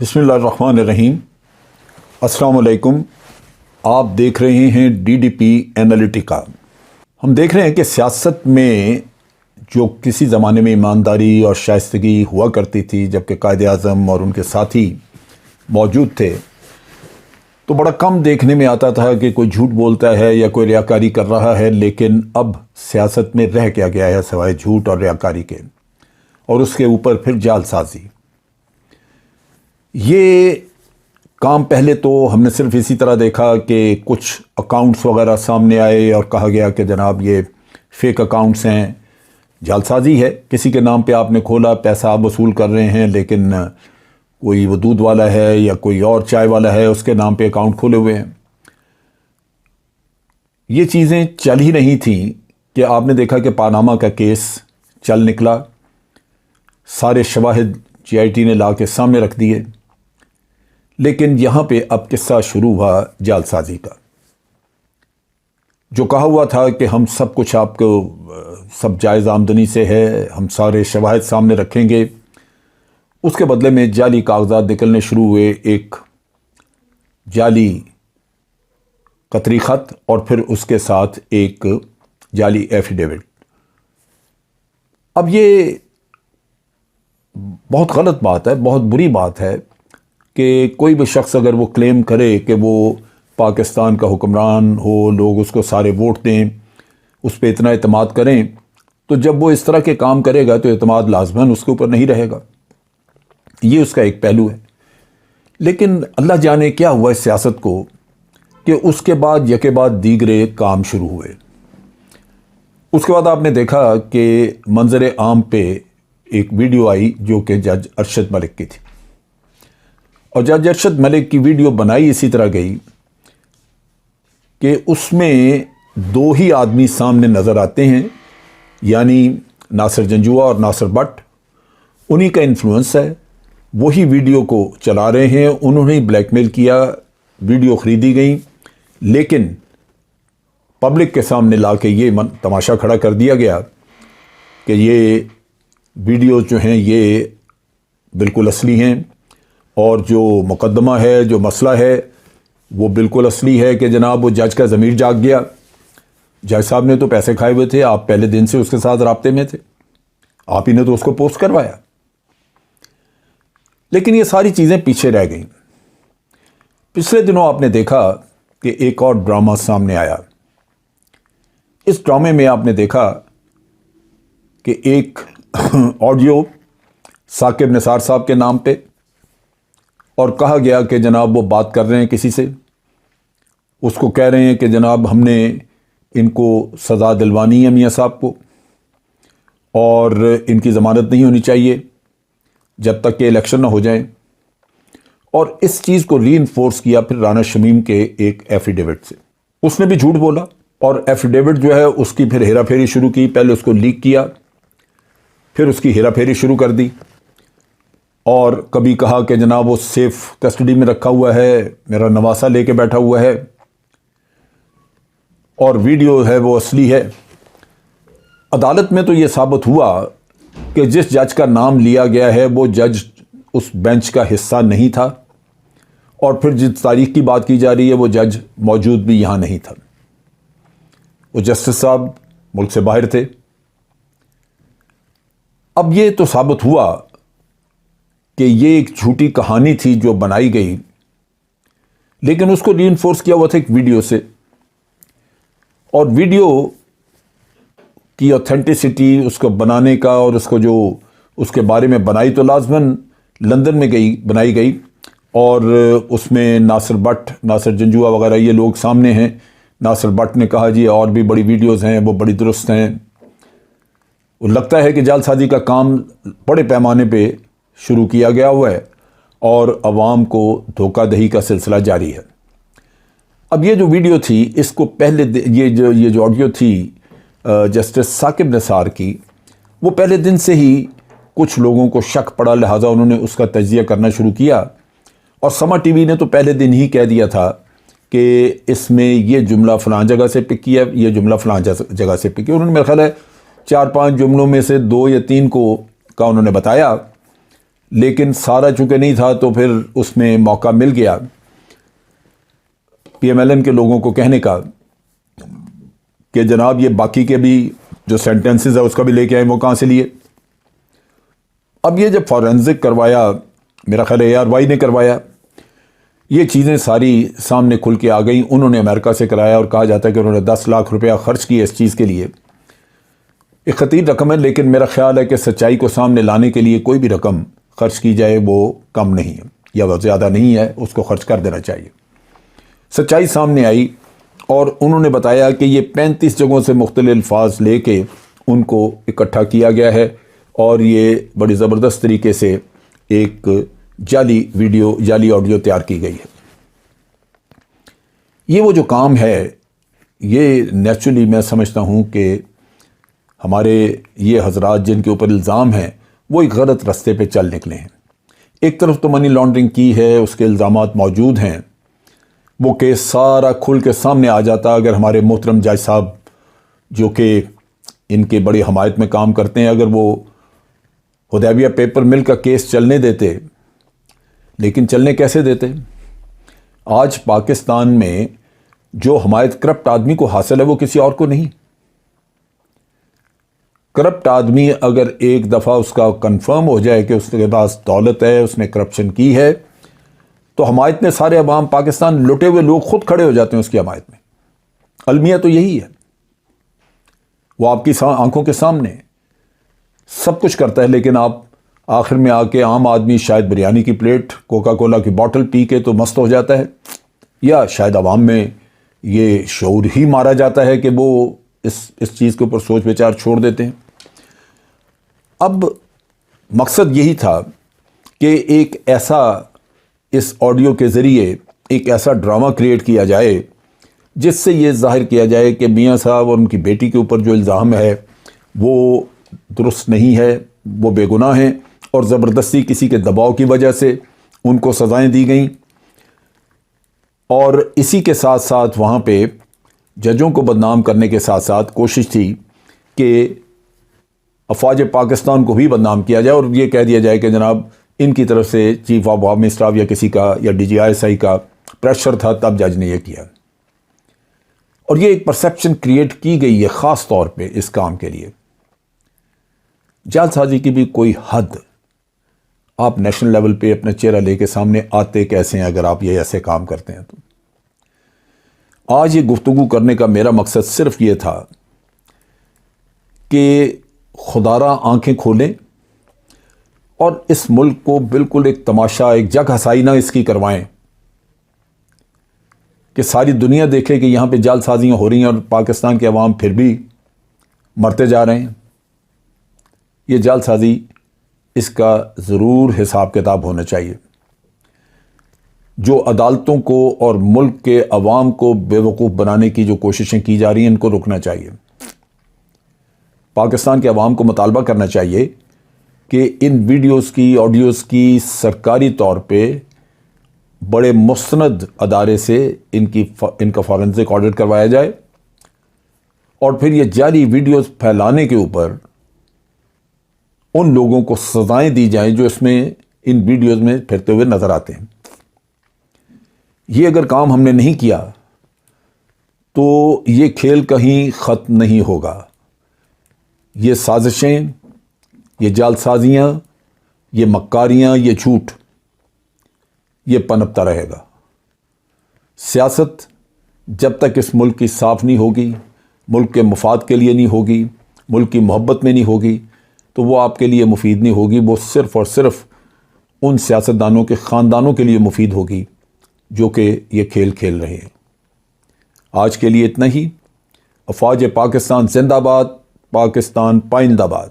بسم اللہ الرحمن الرحیم۔ السلام علیکم۔ آپ دیکھ رہے ہیں ڈی ڈی پی اینالیٹیکا۔ ہم دیکھ رہے ہیں کہ سیاست میں جو کسی زمانے میں ایمانداری اور شائستگی ہوا کرتی تھی، جبکہ قائد اعظم اور ان کے ساتھی موجود تھے، تو بڑا کم دیکھنے میں آتا تھا کہ کوئی جھوٹ بولتا ہے یا کوئی ریاکاری کر رہا ہے۔ لیکن اب سیاست میں رہ کیا گیا ہے سوائے جھوٹ اور ریاکاری کے، اور اس کے اوپر پھر جعل سازی۔ یہ کام پہلے تو ہم نے صرف اسی طرح دیکھا کہ کچھ اکاؤنٹس وغیرہ سامنے آئے اور کہا گیا کہ جناب یہ فیک اکاؤنٹس ہیں، جعل سازی ہے، کسی کے نام پہ آپ نے کھولا، پیسہ آپ وصول کر رہے ہیں، لیکن کوئی وہ دودھ والا ہے یا کوئی اور چائے والا ہے، اس کے نام پہ اکاؤنٹ کھولے ہوئے ہیں۔ یہ چیزیں چل ہی نہیں تھیں کہ آپ نے دیکھا کہ پاناما کا کیس چل نکلا، سارے شواہد جی آئی ٹی نے لا کے سامنے رکھ دیے، لیکن یہاں پہ اب قصہ شروع ہوا جعل سازی کا۔ جو کہا ہوا تھا کہ ہم سب کچھ آپ کو سب جائز آمدنی سے ہے، ہم سارے شواہد سامنے رکھیں گے، اس کے بدلے میں جعلی کاغذات نکلنے شروع ہوئے، ایک جعلی قطری خط اور پھر اس کے ساتھ ایک جعلی ایفیڈیوٹ۔ اب یہ بہت غلط بات ہے، بہت بری بات ہے کہ کوئی بھی شخص اگر وہ کلیم کرے کہ وہ پاکستان کا حکمران ہو، لوگ اس کو سارے ووٹ دیں، اس پہ اتنا اعتماد کریں، تو جب وہ اس طرح کے کام کرے گا تو اعتماد لازماً اس کے اوپر نہیں رہے گا۔ یہ اس کا ایک پہلو ہے۔ لیکن اللہ جانے کیا ہوا اس سیاست کو کہ اس کے بعد یکے بعد دیگرے کام شروع ہوئے۔ اس کے بعد آپ نے دیکھا کہ منظر عام پہ ایک ویڈیو آئی جو کہ جج ارشد ملک کی تھی، اور جج ارشد ملک کی ویڈیو بنائی اسی طرح گئی کہ اس میں دو ہی آدمی سامنے نظر آتے ہیں، یعنی ناصر جنجوعہ اور ناصر بٹ۔ انہی کا انفلوئنس ہے، وہی ویڈیو کو چلا رہے ہیں، انہوں نے بلیک میل کیا، ویڈیو خریدی گئی، لیکن پبلک کے سامنے لا کے یہ تماشا کھڑا کر دیا گیا کہ یہ ویڈیو جو ہیں یہ بالکل اصلی ہیں، اور جو مقدمہ ہے، جو مسئلہ ہے، وہ بالکل اصلی ہے کہ جناب وہ جج کا ضمیر جاگ گیا۔ جج صاحب نے تو پیسے کھائے ہوئے تھے، آپ پہلے دن سے اس کے ساتھ رابطے میں تھے، آپ ہی نے تو اس کو پوسٹ کروایا۔ لیکن یہ ساری چیزیں پیچھے رہ گئیں۔ پچھلے دنوں آپ نے دیکھا کہ ایک اور ڈرامہ سامنے آیا۔ اس ڈرامے میں آپ نے دیکھا کہ ایک آڈیو ثاقب نثار صاحب کے نام پہ، اور کہا گیا کہ جناب وہ بات کر رہے ہیں کسی سے، اس کو کہہ رہے ہیں کہ جناب ہم نے ان کو سزا دلوانی ہے میاں صاحب کو، اور ان کی ضمانت نہیں ہونی چاہیے جب تک کہ الیکشن نہ ہو جائیں۔ اور اس چیز کو ری انفورس کیا پھر رانا شمیم کے ایک ایفیڈیوٹ سے۔ اس نے بھی جھوٹ بولا، اور ایفیڈیوٹ جو ہے اس کی پھر ہیرا پھیری شروع کی۔ پہلے اس کو لیک کیا، پھر اس کی ہیرا پھیری شروع کر دی، اور کبھی کہا کہ جناب وہ سیف کسٹڈی میں رکھا ہوا ہے، میرا نواسہ لے کے بیٹھا ہوا ہے، اور ویڈیو ہے وہ اصلی ہے۔ عدالت میں تو یہ ثابت ہوا کہ جس جج کا نام لیا گیا ہے وہ جج اس بینچ کا حصہ نہیں تھا، اور پھر جس تاریخ کی بات کی جا رہی ہے وہ جج موجود بھی یہاں نہیں تھا، وہ جسٹس صاحب ملک سے باہر تھے۔ اب یہ تو ثابت ہوا کہ یہ ایک جھوٹی کہانی تھی جو بنائی گئی، لیکن اس کو ری انفورس کیا ہوا تھا ایک ویڈیو سے، اور ویڈیو کی اوتھینٹسٹی اس کو بنانے کا اور اس کو جو اس کے بارے میں بنائی تو لازماً لندن میں بنائی گئی، اور اس میں ناصر بٹ، ناصر جنجوعہ وغیرہ یہ لوگ سامنے ہیں۔ ناصر بٹ نے کہا جی اور بھی بڑی ویڈیوز ہیں، وہ بڑی درست ہیں۔ وہ لگتا ہے کہ جعل سازی کا کام بڑے پیمانے پہ شروع کیا گیا ہوا ہے، اور عوام کو دھوکہ دہی کا سلسلہ جاری ہے۔ اب یہ جو ویڈیو تھی، اس کو پہلے یہ جو آڈیو تھی جسٹس ثاقب نثار کی، وہ پہلے دن سے ہی کچھ لوگوں کو شک پڑا، لہٰذا انہوں نے اس کا تجزیہ کرنا شروع کیا، اور سما ٹی وی نے تو پہلے دن ہی کہہ دیا تھا کہ اس میں یہ جملہ فلاں جگہ سے پک کیا، یہ جملہ فلاں جگہ سے پک کیا۔ انہوں نے میرا خیال ہے 4-5 جملوں میں سے 2 یا 3 کا انہوں نے بتایا، لیکن سارا چونکہ نہیں تھا تو پھر اس میں موقع مل گیا پی ایم ایل این کے لوگوں کو کہنے کا کہ جناب یہ باقی کے بھی جو سینٹنسز ہے اس کا بھی لے کے آئے، وہ کہاں سے لیے؟ اب یہ جب فورینزک کروایا، میرا خیال ہے ARY نے کروایا، یہ چیزیں ساری سامنے کھل کے آ گئیں۔ انہوں نے امریکہ سے کرایا اور کہا جاتا ہے کہ انہوں نے 10 لاکھ روپیہ خرچ کیے اس چیز کے لیے۔ ایک خطیر رقم ہے، لیکن میرا خیال ہے کہ سچائی کو سامنے لانے کے لیے کوئی بھی رقم خرچ کی جائے وہ کم نہیں ہے یا وہ زیادہ نہیں ہے، اس کو خرچ کر دینا چاہیے۔ سچائی سامنے آئی اور انہوں نے بتایا کہ یہ 35 جگہوں سے مختلف الفاظ لے کے ان کو اکٹھا کیا گیا ہے اور یہ بڑی زبردست طریقے سے ایک جعلی ویڈیو، جعلی آڈیو تیار کی گئی ہے۔ یہ وہ جو کام ہے، یہ نیچرلی میں سمجھتا ہوں کہ ہمارے یہ حضرات جن کے اوپر الزام ہیں وہ ایک غلط رستے پہ چل نکلے ہیں۔ ایک طرف تو منی لانڈرنگ کی ہے، اس کے الزامات موجود ہیں، وہ کیس سارا کھل کے سامنے آ جاتا اگر ہمارے محترم جج صاحب جو کہ ان کے بڑی حمایت میں کام کرتے ہیں، اگر وہ حدیبیہ پیپر مل کا کیس چلنے دیتے۔ لیکن چلنے کیسے دیتے؟ آج پاکستان میں جو حمایت کرپٹ آدمی کو حاصل ہے وہ کسی اور کو نہیں۔ کرپٹ آدمی اگر ایک دفعہ اس کا کنفرم ہو جائے کہ اس کے پاس دولت ہے، اس نے کرپشن کی ہے، تو حمایت میں سارے عوام پاکستان لٹے ہوئے لوگ خود کھڑے ہو جاتے ہیں اس کی حمایت میں۔ المیہ تو یہی ہے، وہ آپ کی آنکھوں کے سامنے سب کچھ کرتا ہے، لیکن آپ آخر میں آ کے عام آدمی شاید بریانی کی پلیٹ، کوکا کولا کی بوٹل پی کے تو مست ہو جاتا ہے، یا شاید عوام میں یہ شعور ہی مارا جاتا ہے کہ وہ اس چیز کے اوپر سوچ وچار چھوڑ دیتے ہیں۔ اب مقصد یہی تھا کہ ایک ایسا، اس آڈیو کے ذریعے ایک ایسا ڈرامہ کریٹ کیا جائے جس سے یہ ظاہر کیا جائے کہ میاں صاحب اور ان کی بیٹی کے اوپر جو الزام ہے وہ درست نہیں ہے، وہ بے گناہ ہیں، اور زبردستی کسی کے دباؤ کی وجہ سے ان کو سزائیں دی گئیں۔ اور اسی کے ساتھ ساتھ وہاں پہ ججوں کو بدنام کرنے کے ساتھ ساتھ کوشش تھی کہ افواج پاکستان کو بھی بدنام کیا جائے اور یہ کہہ دیا جائے کہ جناب ان کی طرف سے چیف آف آرمی اسٹاف یا کسی کا یا DGI کا پریشر تھا تب جج نے یہ کیا۔ اور یہ ایک پرسیپشن کریٹ کی گئی ہے خاص طور پہ اس کام کے لیے۔ جعل سازی کی بھی کوئی حد، آپ نیشنل لیول پہ اپنا چہرہ لے کے سامنے آتے کیسے ہیں اگر آپ یہ ایسے کام کرتے ہیں؟ تو آج یہ گفتگو کرنے کا میرا مقصد صرف یہ تھا کہ خدارا آنکھیں کھولیں اور اس ملک کو بالکل ایک تماشا، ایک جگ ہسائی نہ اس کی کروائیں کہ ساری دنیا دیکھے کہ یہاں پہ جعل سازیاں ہو رہی ہیں اور پاکستان کے عوام پھر بھی مرتے جا رہے ہیں۔ یہ جعل سازی، اس کا ضرور حساب کتاب ہونا چاہیے۔ جو عدالتوں کو اور ملک کے عوام کو بے وقوف بنانے کی جو کوششیں کی جا رہی ہیں ان کو رکنا چاہیے۔ پاکستان کے عوام کو مطالبہ کرنا چاہیے کہ ان ویڈیوز کی، آڈیوز کی سرکاری طور پہ بڑے مستند ادارے سے ان کا فورینزک آڈٹ کروایا جائے، اور پھر یہ جعلی ویڈیوز پھیلانے کے اوپر ان لوگوں کو سزائیں دی جائیں جو اس میں ان ویڈیوز میں پھرتے ہوئے نظر آتے ہیں۔ یہ اگر کام ہم نے نہیں کیا تو یہ کھیل کہیں ختم نہیں ہوگا۔ یہ سازشیں، یہ جعل سازیاں، یہ مکاریاں، یہ جھوٹ، یہ پنپتا رہے گا۔ سیاست جب تک اس ملک کی صاف نہیں ہوگی، ملک کے مفاد کے لیے نہیں ہوگی، ملک کی محبت میں نہیں ہوگی، تو وہ آپ کے لیے مفید نہیں ہوگی۔ وہ صرف اور صرف ان سیاستدانوں کے خاندانوں کے لیے مفید ہوگی جو کہ یہ کھیل کھیل رہے ہیں۔ آج کے لیے اتنا ہی۔ افواج پاکستان زندہ باد، پاکستان پائندہ باد۔